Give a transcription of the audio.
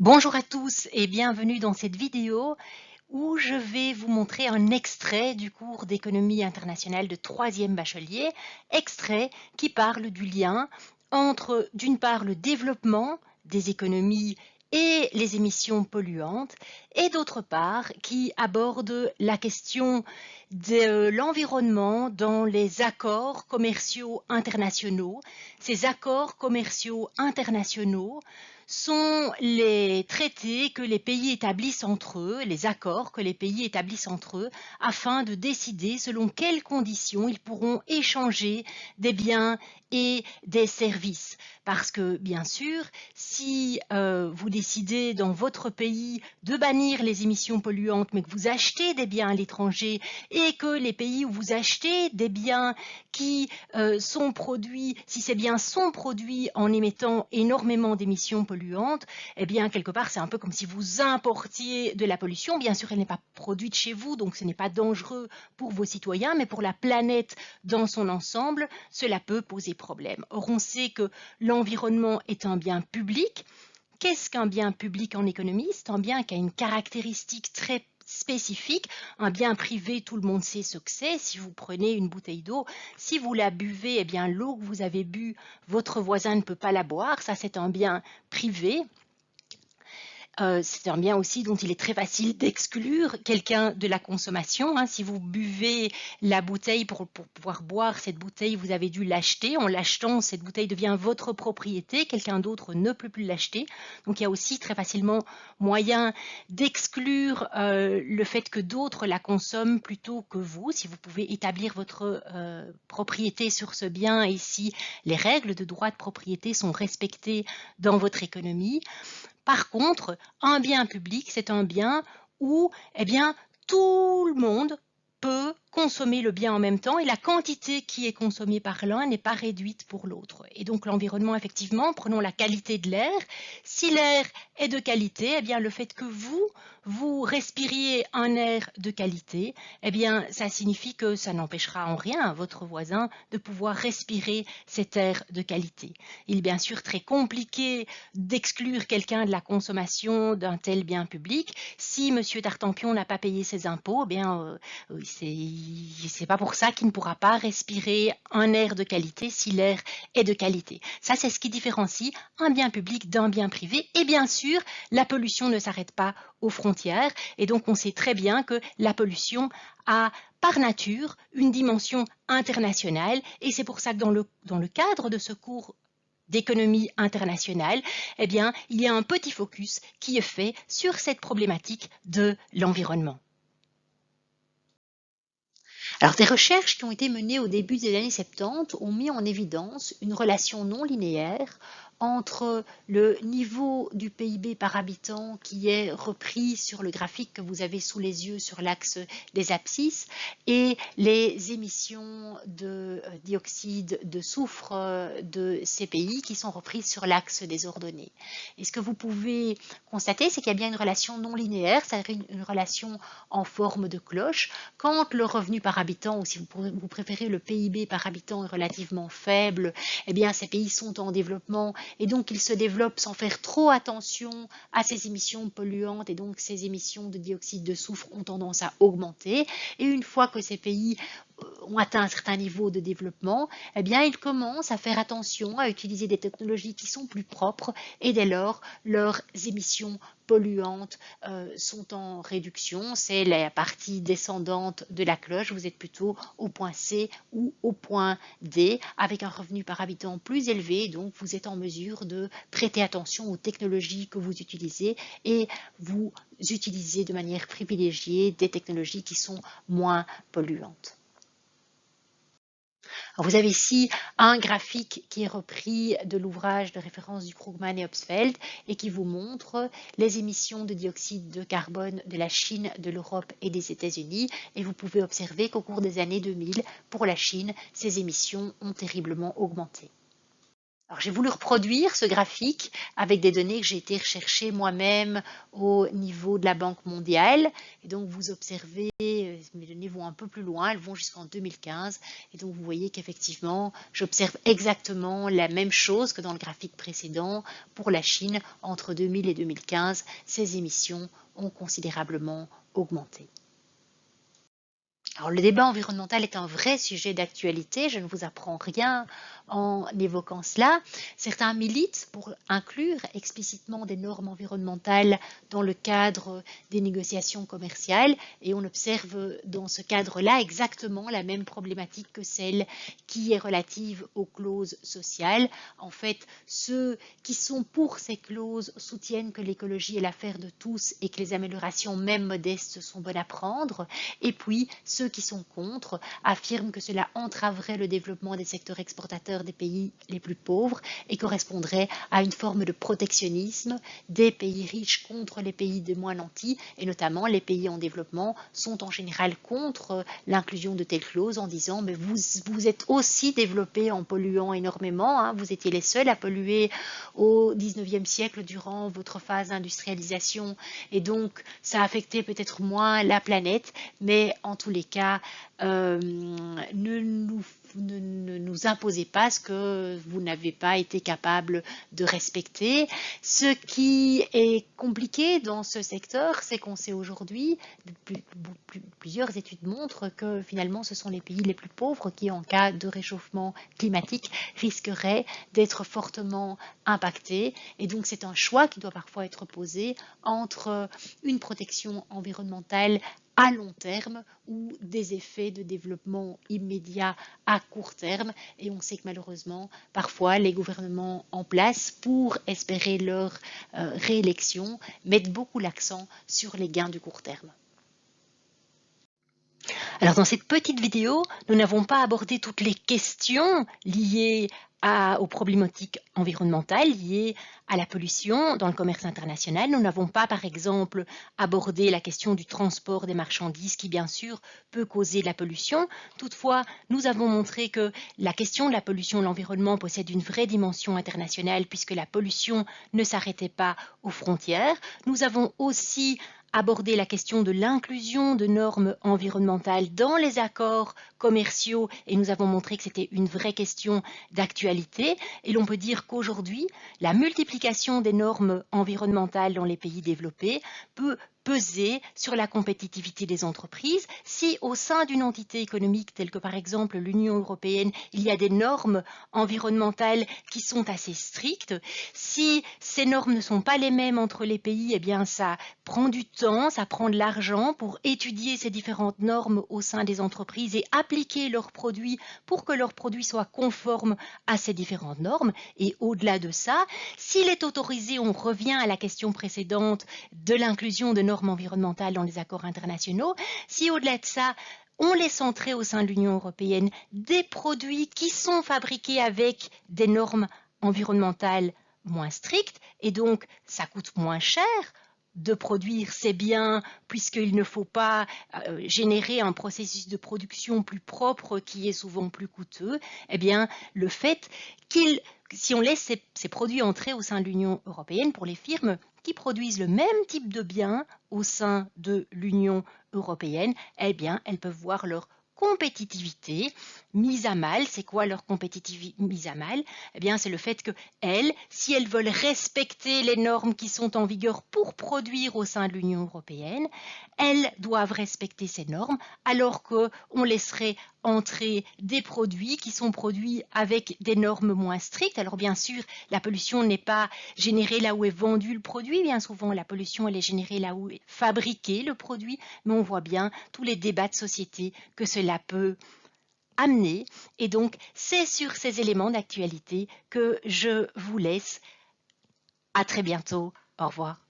Bonjour à tous et bienvenue dans cette vidéo où je vais vous montrer un extrait du cours d'économie internationale de 3e bachelier, extrait qui parle du lien entre d'une part le développement des économies et les émissions polluantes et d'autre part qui aborde la question de l'environnement dans les accords commerciaux internationaux. Ces accords commerciaux internationaux sont les traités que les pays établissent entre eux, les accords que les pays établissent entre eux, afin de décider selon quelles conditions ils pourront échanger des biens et des services. Parce que, bien sûr, si vous décidez dans votre pays de bannir les émissions polluantes, mais que vous achetez des biens à l'étranger et que les pays où vous achetez des biens qui sont produits, si ces biens sont produits en émettant énormément d'émissions polluantes, eh bien, quelque part, c'est un peu comme si vous importiez de la pollution. Bien sûr, elle n'est pas produite chez vous, donc ce n'est pas dangereux pour vos citoyens, mais pour la planète dans son ensemble, cela peut poser problème. Or, on sait que l'environnement est un bien public. Qu'est-ce qu'un bien public en économie? C'est un bien qui a une caractéristique très spécifique. Un bien privé, tout le monde sait ce que c'est. Si vous prenez une bouteille d'eau, si vous la buvez, eh bien l'eau que vous avez bu, votre voisin ne peut pas la boire. Ça, c'est un bien privé. C'est un bien aussi dont il est très facile d'exclure quelqu'un de la consommation. Si vous buvez la bouteille pour pouvoir boire cette bouteille, vous avez dû l'acheter. En l'achetant, cette bouteille devient votre propriété. Quelqu'un d'autre ne peut plus l'acheter. Donc il y a aussi très facilement moyen d'exclure le fait que d'autres la consomment plutôt que vous. Si vous pouvez établir votre propriété sur ce bien et si les règles de droit de propriété sont respectées dans votre économie. Par contre, un bien public, c'est un bien où eh bien, tout le monde peut consommer le bien en même temps et la quantité qui est consommée par l'un n'est pas réduite pour l'autre. Et donc l'environnement, effectivement, prenons la qualité de l'air. Si l'air est de qualité, eh bien, le fait que vous respiriez un air de qualité, eh bien, ça signifie que ça n'empêchera en rien votre voisin de pouvoir respirer cet air de qualité. Il est bien sûr très compliqué d'exclure quelqu'un de la consommation d'un tel bien public. Si M. Tartampion n'a pas payé ses impôts, eh bien, c'est pas pour ça qu'il ne pourra pas respirer un air de qualité si l'air est de qualité. Ça, c'est ce qui différencie un bien public d'un bien privé. Et bien sûr, la pollution ne s'arrête pas aux frontières. Et donc, on sait très bien que la pollution a par nature une dimension internationale. Et c'est pour ça que dans le cadre de ce cours d'économie internationale, eh bien, il y a un petit focus qui est fait sur cette problématique de l'environnement. Alors, des recherches qui ont été menées au début des années 70 ont mis en évidence une relation non linéaire entre le niveau du PIB par habitant qui est repris sur le graphique que vous avez sous les yeux sur l'axe des abscisses et les émissions de dioxyde de soufre de ces pays qui sont reprises sur l'axe des ordonnées. Et ce que vous pouvez constater, c'est qu'il y a bien une relation non linéaire, c'est-à-dire une relation en forme de cloche. Quand le revenu par habitant, ou si vous préférez le PIB par habitant est relativement faible, eh bien ces pays sont en développement et donc ils se développent sans faire trop attention à ces émissions polluantes et donc ces émissions de dioxyde de soufre ont tendance à augmenter. Et une fois que ces pays ont atteint un certain niveau de développement, eh bien, ils commencent à faire attention à utiliser des technologies qui sont plus propres et dès lors, leurs émissions polluantes sont en réduction. C'est la partie descendante de la cloche. Vous êtes plutôt au point C ou au point D avec un revenu par habitant plus élevé. Donc, vous êtes en mesure de prêter attention aux technologies que vous utilisez et vous utilisez de manière privilégiée des technologies qui sont moins polluantes. Alors vous avez ici un graphique qui est repris de l'ouvrage de référence du Krugman et Obstfeld et qui vous montre les émissions de dioxyde de carbone de la Chine, de l'Europe et des États-Unis. Et vous pouvez observer qu'au cours des années 2000, pour la Chine, ces émissions ont terriblement augmenté. Alors, j'ai voulu reproduire ce graphique avec des données que j'ai été rechercher moi-même au niveau de la Banque mondiale. Et donc, vous observez, mes données vont un peu plus loin, elles vont jusqu'en 2015. Et donc, vous voyez qu'effectivement, j'observe exactement la même chose que dans le graphique précédent pour la Chine. Entre 2000 et 2015, ces émissions ont considérablement augmenté. Alors, le débat environnemental est un vrai sujet d'actualité, je ne vous apprends rien en évoquant cela. Certains militent pour inclure explicitement des normes environnementales dans le cadre des négociations commerciales et on observe dans ce cadre-là exactement la même problématique que celle qui est relative aux clauses sociales. En fait, ceux qui sont pour ces clauses soutiennent que l'écologie est l'affaire de tous et que les améliorations, même modestes, sont bonnes à prendre. Et puis, ceux qui sont contre affirment que cela entraverait le développement des secteurs exportateurs des pays les plus pauvres et correspondrait à une forme de protectionnisme des pays riches contre les pays des moins nantis, et notamment les pays en développement sont en général contre l'inclusion de telles clauses en disant mais vous êtes aussi développés en polluant énormément, hein, vous étiez les seuls à polluer au 19e siècle durant votre phase d'industrialisation et donc ça affectait peut-être moins la planète, mais en tous les cas, ne nous imposez pas ce que vous n'avez pas été capable de respecter. Ce qui est compliqué dans ce secteur, c'est qu'on sait aujourd'hui, plusieurs études montrent que finalement ce sont les pays les plus pauvres qui, en cas de réchauffement climatique, risqueraient d'être fortement impactés. Et donc c'est un choix qui doit parfois être posé entre une protection environnementale à long terme ou des effets de développement immédiat à court terme. Et on sait que malheureusement, parfois, les gouvernements en place, pour espérer leur réélection, mettent beaucoup l'accent sur les gains du court terme. Alors dans cette petite vidéo, nous n'avons pas abordé toutes les questions liées aux problématiques environnementales liées à la pollution dans le commerce international. Nous n'avons pas, par exemple, abordé la question du transport des marchandises qui, bien sûr, peut causer de la pollution. Toutefois, nous avons montré que la question de la pollution de l'environnement possède une vraie dimension internationale puisque la pollution ne s'arrêtait pas aux frontières. Nous avons aussi aborder la question de l'inclusion de normes environnementales dans les accords commerciaux et nous avons montré que c'était une vraie question d'actualité et l'on peut dire qu'aujourd'hui, la multiplication des normes environnementales dans les pays développés peut peser sur la compétitivité des entreprises. Si au sein d'une entité économique telle que par exemple l'Union européenne, il y a des normes environnementales qui sont assez strictes, si ces normes ne sont pas les mêmes entre les pays, eh bien ça prend du temps, ça prend de l'argent pour étudier ces différentes normes au sein des entreprises et appliquer leurs produits pour que leurs produits soient conformes à ces différentes normes. Et au-delà de ça, s'il est autorisé, on revient à la question précédente de l'inclusion de normes environnementales dans les accords internationaux. Si au-delà de ça, on laisse entrer au sein de l'Union européenne des produits qui sont fabriqués avec des normes environnementales moins strictes et donc ça coûte moins cher de produire ces biens puisqu'il ne faut pas générer un processus de production plus propre qui est souvent plus coûteux, eh bien le fait si on laisse ces produits entrer au sein de l'Union européenne pour les firmes qui produisent le même type de biens au sein de l'Union européenne, eh bien elles peuvent voir leur compétitivité mise à mal. C'est quoi leur compétitivité mise à mal? Eh bien, c'est le fait que elles, si elles veulent respecter les normes qui sont en vigueur pour produire au sein de l'Union européenne, elles doivent respecter ces normes, alors qu'on laisserait entrer des produits qui sont produits avec des normes moins strictes. Alors bien sûr, la pollution n'est pas générée là où est vendu le produit. Bien souvent, la pollution elle est générée là où est fabriqué le produit, mais on voit bien tous les débats de société que cela peut amener. Et donc, c'est sur ces éléments d'actualité que je vous laisse. À très bientôt. Au revoir.